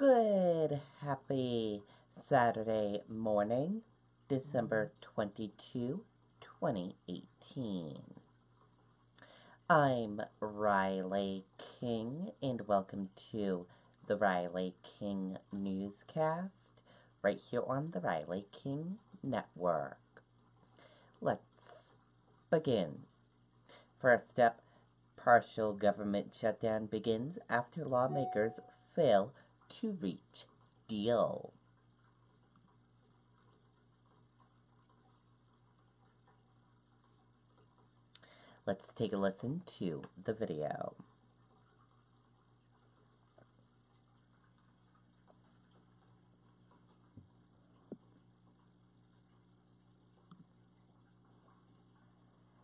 Good, happy Saturday morning, December 22, 2018. I'm Riley King, and welcome to the Riley King Newscast, right here on the Riley King Network. Let's begin. First up, partial government shutdown begins after lawmakers fail to reach deal. Let's take a listen to the video.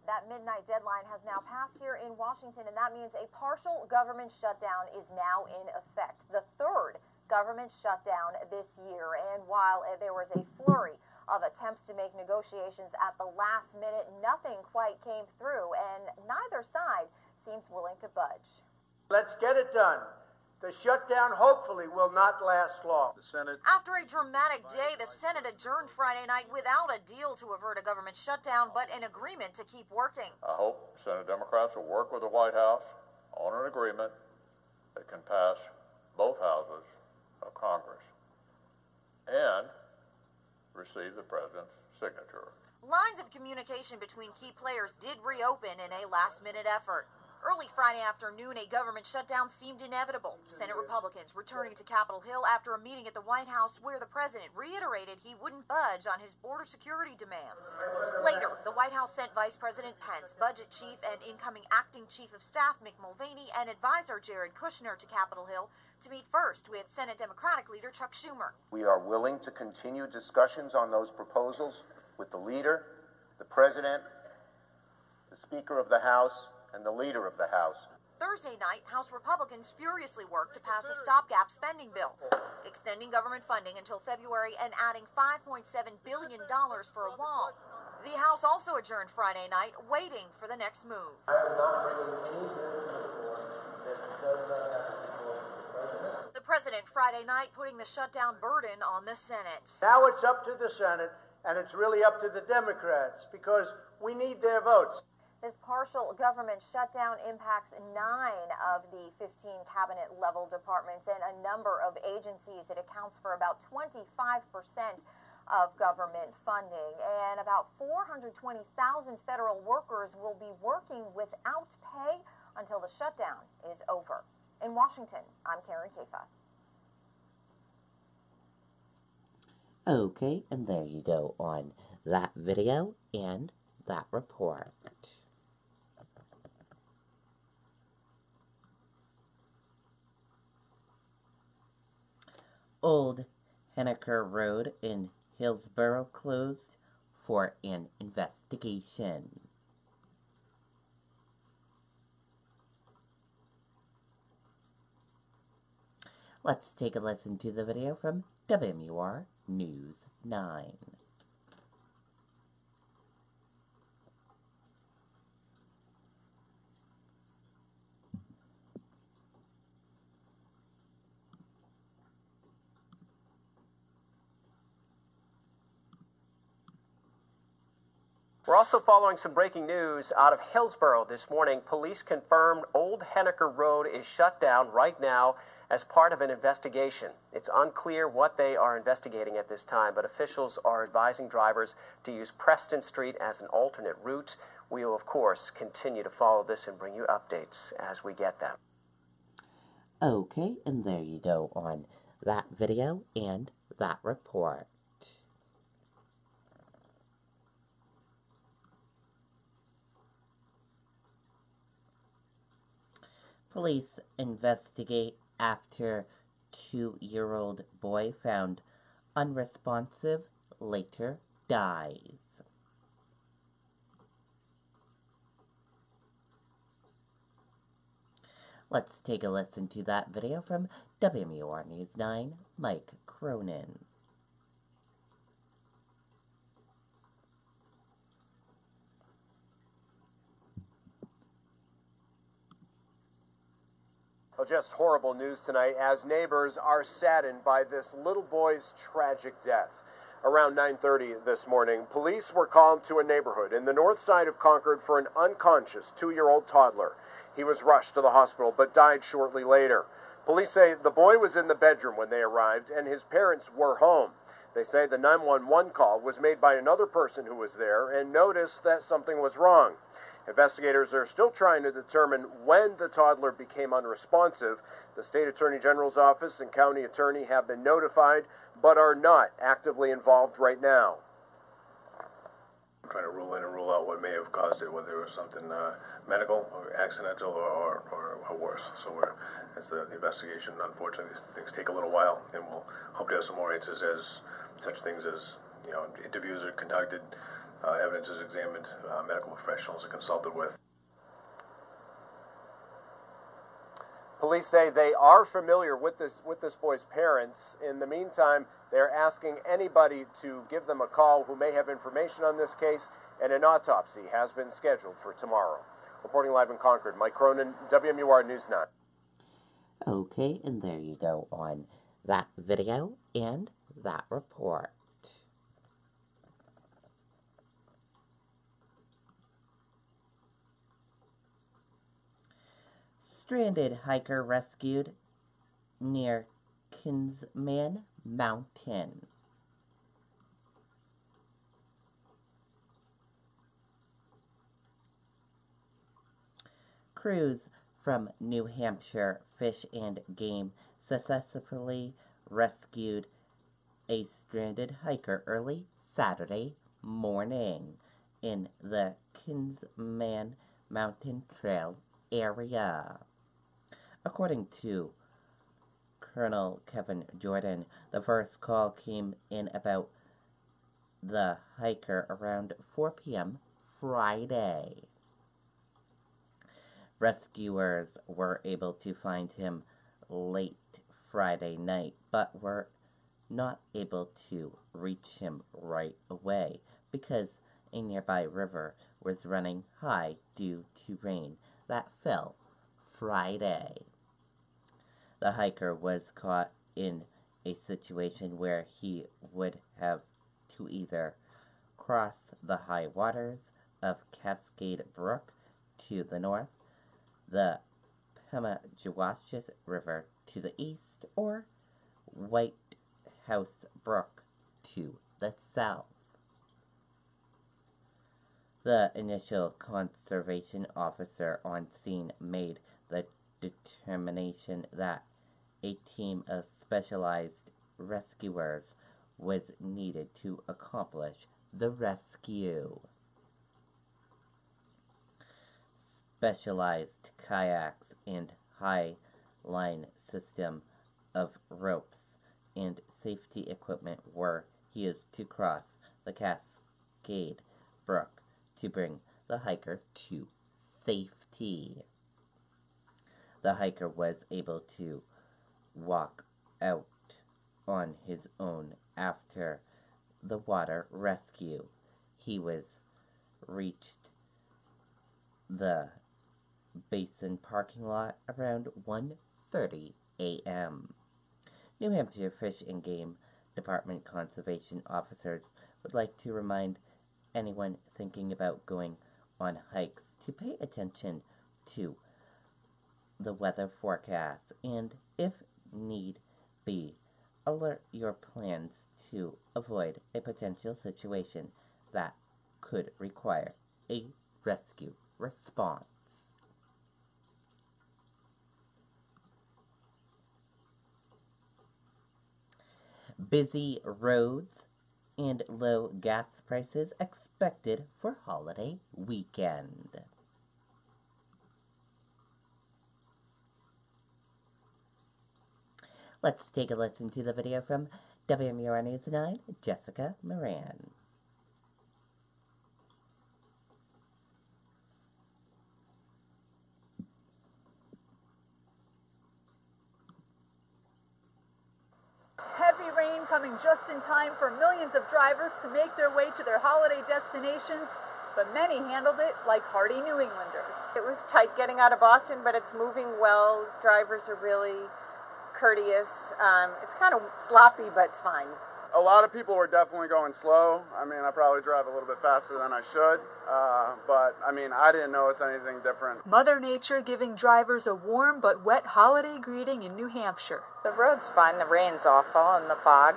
That midnight deadline has now passed here in Washington, and that means a partial government shutdown is now in effect. The third government shutdown this year. And while there was a flurry of attempts to make negotiations at the last minute, nothing quite came through, and neither side seems willing to budge. Let's get it done. The shutdown hopefully will not last long. The Senate. After a dramatic day, the Senate adjourned Friday night without a deal to avert a government shutdown, but an agreement to keep working. I hope Senate Democrats will work with the White House on an agreement that can pass both houses of Congress and receive the president's signature. Lines of communication between key players did reopen in a last-minute effort. Early Friday afternoon, a government shutdown seemed inevitable. Senate Republicans returning to Capitol Hill after a meeting at the White House where the president reiterated he wouldn't budge on his border security demands. Later, the White House sent Vice President Pence, Budget Chief and incoming Acting Chief of Staff Mick Mulvaney, and Advisor Jared Kushner to Capitol Hill to meet first with Senate Democratic Leader Chuck Schumer. We are willing to continue discussions on those proposals with the leader, the president, the Speaker of the House, and the Leader of the House. Thursday night, House Republicans furiously worked to pass a stopgap spending bill, extending government funding until February and adding $5.7 billion for a wall. The House also adjourned Friday night, waiting for the next move. I am not bringing any bill to the floor that does not have the support of the president. The president Friday night putting the shutdown burden on the Senate. Now it's up to the Senate, and it's really up to the Democrats, because we need their votes. This partial government shutdown impacts 9 of the 15 cabinet-level departments and a number of agencies. It accounts for about 25% of government funding, and about 420,000 federal workers will be working without pay until the shutdown is over. In Washington, I'm Karen Kafa. Okay, and there you go on that video and that report. Old Henniker Road in Hillsborough closed for an investigation. Let's take a listen to the video from WMUR News 9. We're also following some breaking news out of Hillsborough this morning. Police confirmed Old Henniker Road is shut down right now as part of an investigation. It's unclear what they are investigating at this time, but officials are advising drivers to use Preston Street as an alternate route. We will, of course, continue to follow this and bring you updates as we get them. Okay, and there you go on that video and that report. Police investigate after 2-year-old boy found unresponsive later dies. Let's take a listen to that video from WMUR News 9, Mike Cronin. Well, just horrible news tonight as neighbors are saddened by this little boy's tragic death. Around 9:30 this morning, police were called to a neighborhood in the north side of Concord for an unconscious 2-year-old toddler. He was rushed to the hospital but died shortly later. Police say the boy was in the bedroom when they arrived and his parents were home. They say the 911 call was made by another person who was there and noticed that something was wrong. Investigators are still trying to determine when the toddler became unresponsive. The State Attorney General's office and county attorney have been notified, but are not actively involved right now. I'm trying to rule in and rule out what may have caused it, whether it was something medical or accidental or worse. So as the investigation, unfortunately, these things take a little while, and we'll hope to have some more answers as such things as, interviews are conducted, evidence is examined, medical professionals are consulted with. Police say they are familiar with this boy's parents. In the meantime, they're asking anybody to give them a call who may have information on this case, and an autopsy has been scheduled for tomorrow. Reporting live in Concord, Mike Cronin, WMUR News 9. Okay, and there you go on that video and that report. Stranded hiker rescued near Kinsman Mountain. Crews from New Hampshire Fish and Game successfully rescued a stranded hiker early Saturday morning in the Kinsman Mountain Trail area. According to Colonel Kevin Jordan, the first call came in about the hiker around 4 p.m. Friday. Rescuers were able to find him late Friday night, but were not able to reach him right away because a nearby river was running high due to rain that fell Friday. The hiker was caught in a situation where he would have to either cross the high waters of Cascade Brook to the north, the Pemigewasset River to the east, or White House Brook to the south. The initial conservation officer on scene made the determination that a team of specialized rescuers was needed to accomplish the rescue. Specialized kayaks and high-line system of ropes and safety equipment were used to cross the Cascade Brook to bring the hiker to safety. The hiker was able to walk out on his own after the water rescue. He was reached the basin parking lot around 1:30 a.m. New Hampshire Fish and Game Department conservation officers would like to remind anyone thinking about going on hikes to pay attention to the weather forecast and, if need be, alert your plans to avoid a potential situation that could require a rescue response. Busy roads and low gas prices expected for holiday weekend. Let's take a listen to the video from WMUR News 9, Jessica Moran. Heavy rain coming just in time for millions of drivers to make their way to their holiday destinations, but many handled it like hardy New Englanders. It was tight getting out of Boston, but it's moving well. Drivers are really courteous. It's kind of sloppy, but it's fine. A lot of people were definitely going slow. I mean, I probably drive a little bit faster than I should, but I mean, I didn't notice anything different. Mother Nature giving drivers a warm but wet holiday greeting in New Hampshire. The road's fine. The rain's awful and the fog,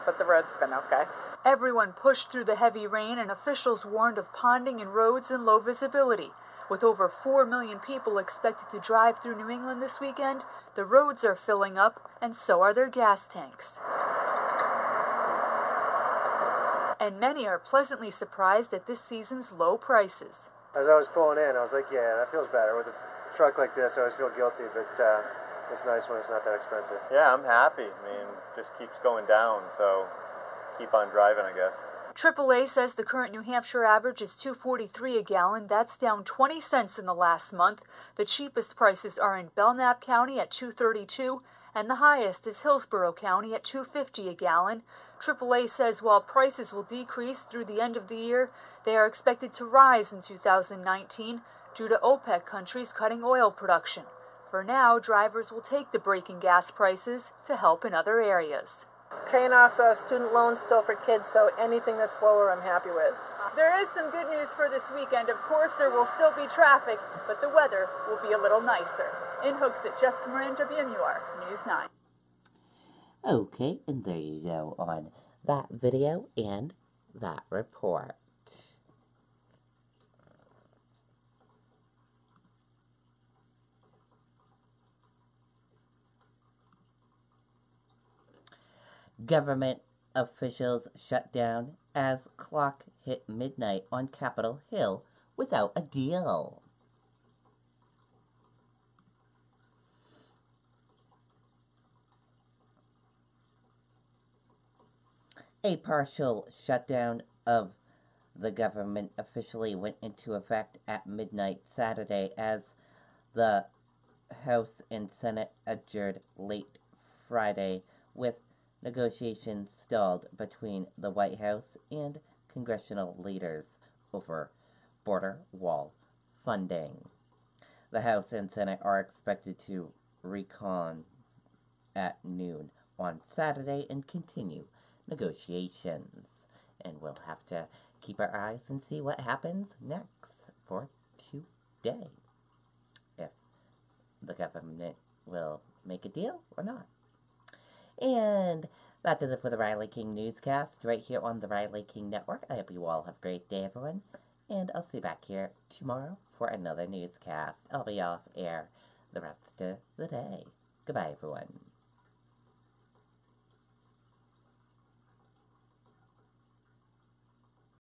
but the road's been okay. Everyone pushed through the heavy rain, and officials warned of ponding in roads and low visibility. With over 4 million people expected to drive through New England this weekend, the roads are filling up, and so are their gas tanks. And many are pleasantly surprised at this season's low prices. As I was pulling in, I was like, yeah, that feels better. With a truck like this, I always feel guilty, but it's nice when it's not that expensive. Yeah, I'm happy. I mean, just keeps going down, so keep on driving, I guess. AAA says the current New Hampshire average is $2.43 a gallon. That's down 20 cents in the last month. The cheapest prices are in Belknap County at $2.32, and the highest is Hillsborough County at $2.50 a gallon. AAA says while prices will decrease through the end of the year, they are expected to rise in 2019 due to OPEC countries cutting oil production. For now, drivers will take the break in gas prices to help in other areas. Paying off student loans still for kids, so anything that's lower I'm happy with. There is some good news for this weekend. Of course, there will still be traffic, but the weather will be a little nicer. In Hooksett, Jessica Moran, WMUR News 9. Okay, and there you go on that video and that report. Government officials shut down as clock hit midnight on Capitol Hill without a deal. A partial shutdown of the government officially went into effect at midnight Saturday as the House and Senate adjourned late Friday, with negotiations stalled between the White House and congressional leaders over border wall funding. The House and Senate are expected to recon at noon on Saturday and continue negotiations. And we'll have to keep our eyes and see what happens next for today. If the government will make a deal or not. And that does it for the Riley King Newscast right here on the Riley King Network. I hope you all have a great day, everyone. And I'll see you back here tomorrow for another newscast. I'll be off air the rest of the day. Goodbye, everyone.